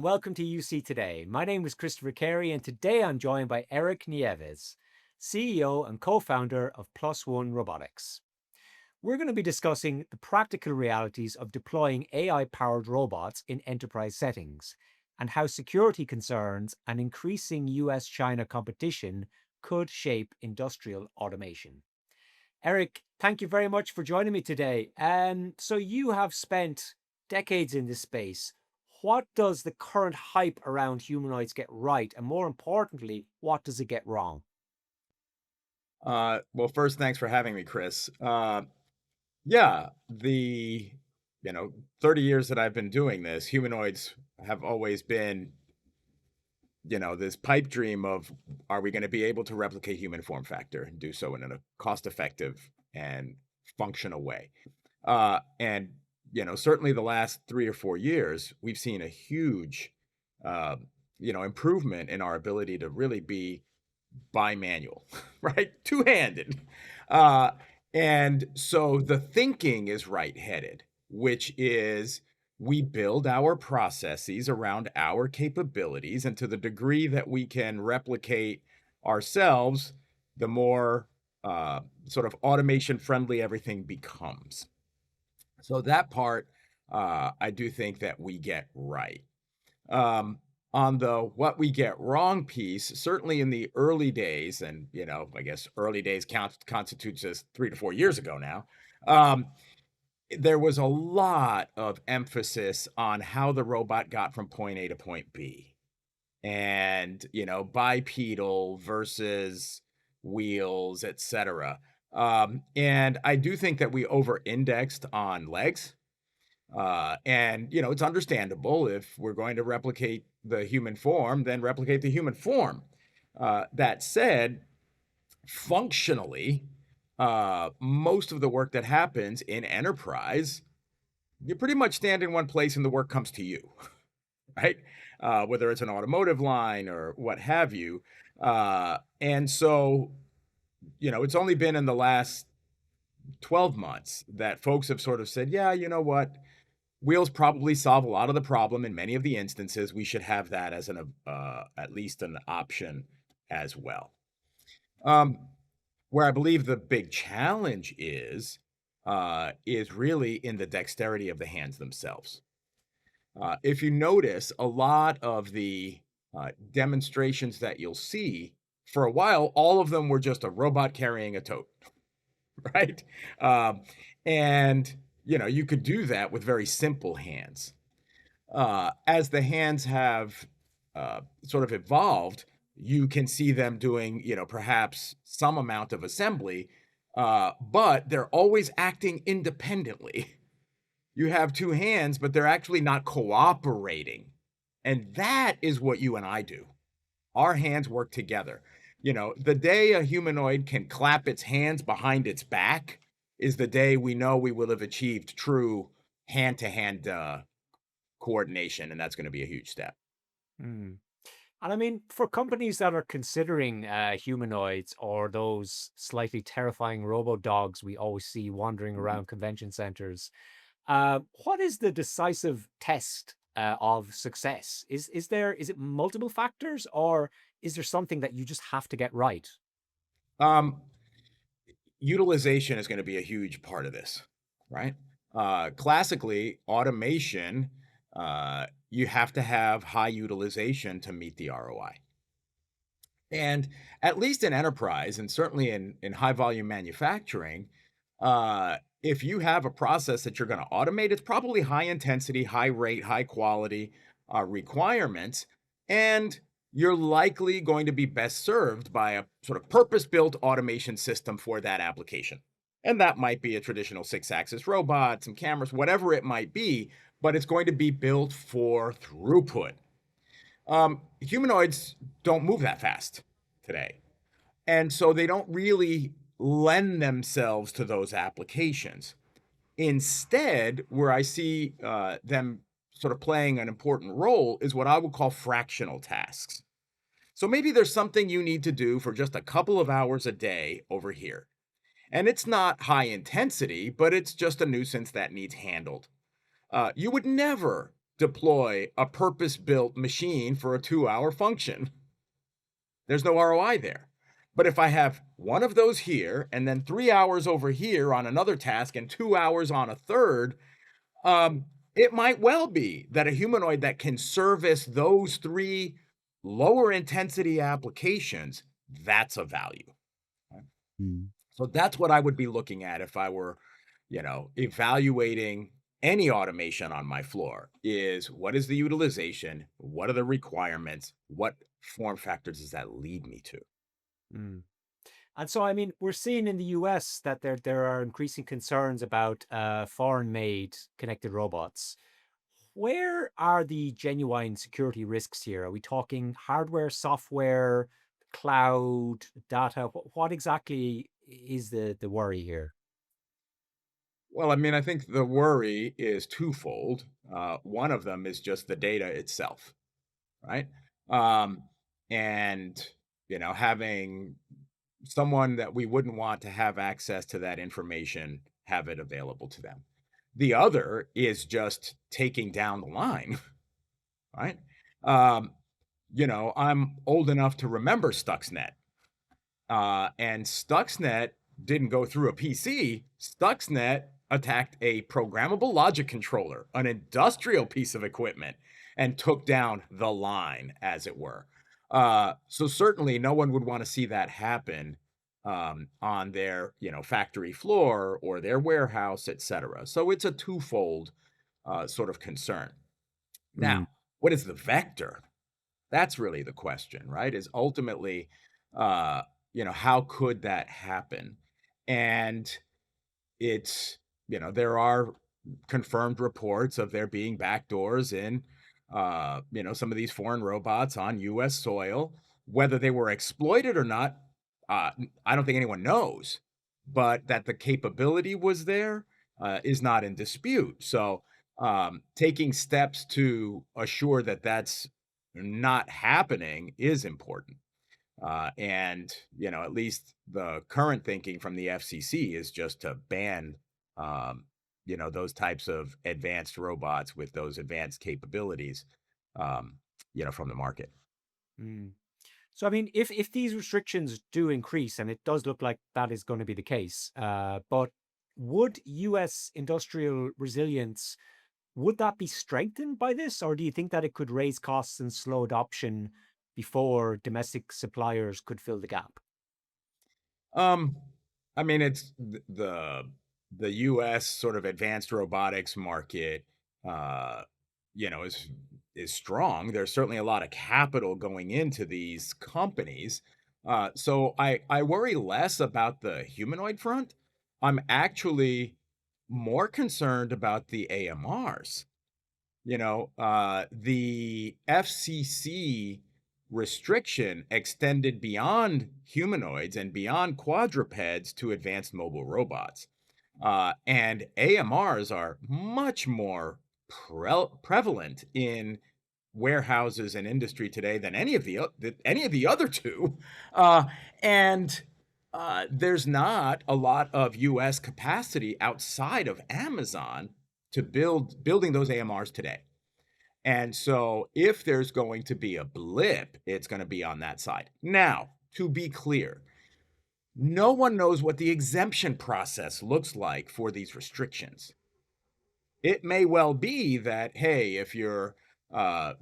welcome to UC Today. My name is Christopher Carey, and today I'm joined by Erik Nieves, CEO and co-founder of Plus One Robotics. We're going to be discussing the practical realities of deploying AI-powered robots in enterprise settings and how security concerns and increasing US-China competition could shape industrial automation. Erik, thank you very much for joining me today. So you have spent decades in this space. What does the current hype around humanoids get right? And more importantly, what does it get wrong? Well, first, thanks for having me, Chris. Yeah, 30 years that I've been doing this, humanoids have always been, this pipe dream of, are we going to be able to replicate human form factor and do so in a cost-effective and functional way? And certainly the last 3 or 4 years, we've seen a huge, uh, improvement in our ability to really be bimanual, right? Two-handed. Uh, and so the thinking is right-headed, which is we build our processes around our capabilities, and to the degree that we can replicate ourselves, the more sort of automation friendly everything becomes. So that part, I do think that we get right. Um, on the what we get wrong piece, certainly in the early days, and I guess early days constitutes as 3 to 4 years ago now. Um, there was a lot of emphasis on how the robot got from point A to point B, and bipedal versus wheels, etc. And I do think that we over-indexed on legs, and it's understandable if we're going to replicate the human form, then replicate the human form. That said, functionally, most of the work that happens in enterprise, you pretty much stand in one place and the work comes to you, right? Whether it's an automotive line or what have you. And so, it's only been in the last 12 months that folks have sort of said, yeah, you know what? Wheels probably solve a lot of the problem in many of the instances. We should have that as at least an option as well. Um, where I believe the big challenge is really in the dexterity of the hands themselves. If you notice, a lot of the demonstrations that you'll see, for a while, all of them were just a robot carrying a tote, right? Um, and you could do that with very simple hands. As the hands have sort of evolved, you can see them doing, perhaps some amount of assembly, but they're always acting independently. You have two hands, but they're actually not cooperating. And that is what you and I do. Our hands work together. The day a humanoid can clap its hands behind its back is the day we know we will have achieved true hand-to-hand coordination, and that's going to be a huge step. Hmm. And I mean, for companies that are considering humanoids or those slightly terrifying robo dogs we always see wandering Mhm. around convention centers, what is the decisive test of success? Is it multiple factors, or is there something that you just have to get right? Um, Utilization is going to be a huge part of this, right? Classically, automation, you have to have high utilization to meet the ROI. And at least in enterprise, and certainly in high volume manufacturing, if you have a process that you're going to automate, it's probably high intensity, high rate, high quality requirements, and you're likely going to be best served by a sort of purpose-built automation system for that application. And that might be a traditional six-axis robot, some cameras, whatever it might be, but it's going to be built for throughput. Humanoids don't move that fast today. And so they don't really lend themselves to those applications. Instead, where I see them sort of playing an important role is what I would call fractional tasks. So maybe there's something you need to do for just a couple of hours a day over here. And it's not high intensity, but it's just a nuisance that needs handled. You would never deploy a purpose-built machine for a 2-hour function. There's no ROI there. But if I have one of those here and then 3 hours over here on another task and 2 hours on a third, um, it might well be that a humanoid that can service those 3 lower intensity applications, that's a value. Right? Mm. So that's what I would be looking at if I were, evaluating any automation on my floor is what is the utilization? What are the requirements? What form factors does that lead me to? Mm. And so, I mean, we're seeing in the US that there are increasing concerns about foreign-made connected robots. Where are the genuine security risks here? Are we talking hardware, software, cloud, data? What exactly is the worry here? Well, I mean, I think the worry is twofold. One of them is just the data itself, right? Um, and having someone that we wouldn't want to have access to that information have it available to them. The other is just taking down the line, right? Um, I'm old enough to remember Stuxnet. And Stuxnet didn't go through a PC. Stuxnet attacked a programmable logic controller, an industrial piece of equipment, and took down the line, as it were. So certainly, no one would want to see that happen on their, factory floor or their warehouse, etc. So it's a twofold sort of concern. Now, Mm, what is the vector? That's really the question, right? Is ultimately, uh, how could that happen? And it's, there are confirmed reports of there being backdoors in, some of these foreign robots on US soil. Whether they were exploited or not, I don't think anyone knows. But that the capability was there is not in dispute. So, taking steps to assure that that's not happening is important. And at least the current thinking from the FCC is just to ban, um, those types of advanced robots with those advanced capabilities, um, from the market. mm. So, I mean, if these restrictions do increase, and it does look like that is going to be the case, but would US industrial resilience, would that be strengthened by this, or do you think that it could raise costs and slow adoption before domestic suppliers could fill the gap? Um, I mean, it's the US sort of advanced robotics market, uh, is strong. There's certainly a lot of capital going into these companies. So I worry less about the humanoid front. I'm actually more concerned about the AMRs. The FCC restriction extended beyond humanoids and beyond quadrupeds to advanced mobile robots. And AMRs are much more prevalent in warehouses and industry today than any of the other two. And there's not a lot of US capacity outside of Amazon to building those AMRs today. And so if there's going to be a blip, it's going to be on that side. Now, to be clear, no one knows what the exemption process looks like for these restrictions. It may well be that, hey, if you're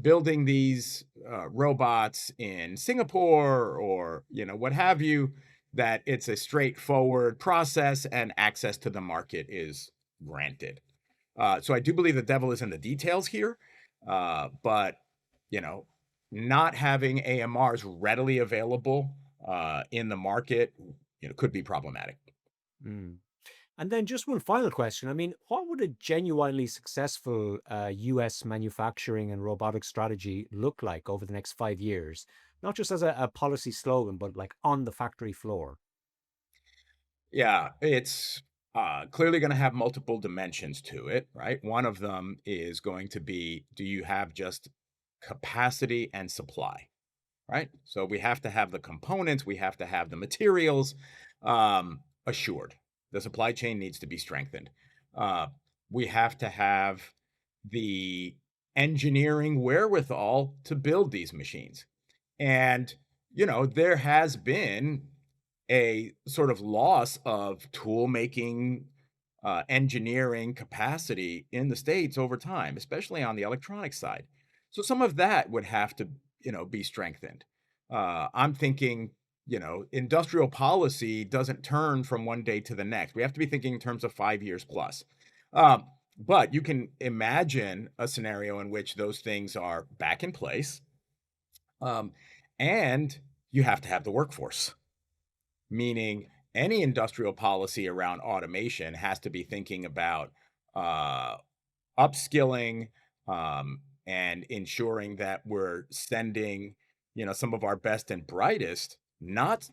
building these robots in Singapore or what have you, that it's a straightforward process and access to the market is granted. So I do believe the devil is in the details here, but you know, not having AMRs readily available in the market, could be problematic. Mm. And then just one final question. I mean, what would a genuinely successful US manufacturing and robotic strategy look like over the next 5 years? Not just as a policy slogan, but like on the factory floor. Yeah, it's clearly going to have multiple dimensions to it, right? One of them is going to be, do you have just capacity and supply, right? So we have to have the components, we have to have the materials assured. The supply chain needs to be strengthened. Uh, we have to have the engineering wherewithal to build these machines. And, there has been a sort of loss of tool making, engineering capacity in the States over time, especially on the electronic side. So some of that would have to, be strengthened. I'm thinking, industrial policy doesn't turn from one day to the next. We have to be thinking in terms of 5 years plus. Um, but you can imagine a scenario in which those things are back in place, um, and you have to have the workforce, meaning any industrial policy around automation has to be thinking about uh, upskilling, and ensuring that we're sending, some of our best and brightest, not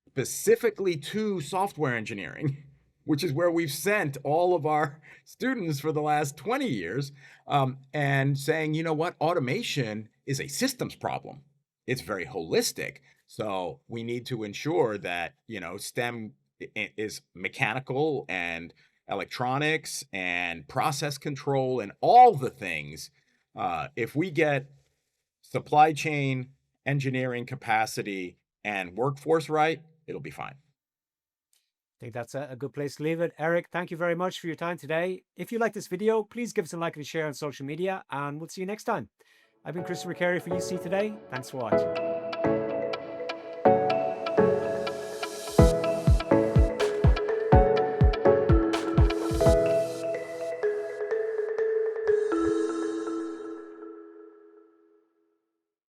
specifically to software engineering, which is where we've sent all of our students for the last 20 years, and saying, you know what, automation is a systems problem. It's very holistic. So we need to ensure that, STEM is mechanical and electronics and process control and all the things. If we get supply chain, engineering capacity, and workforce right, it'll be fine. I think that's a good place to leave it. Erik, thank you very much for your time today. If you like this video, please give us a like and a share on social media, and we'll see you next time. I've been Christopher Carey for UC Today. Thanks for watching.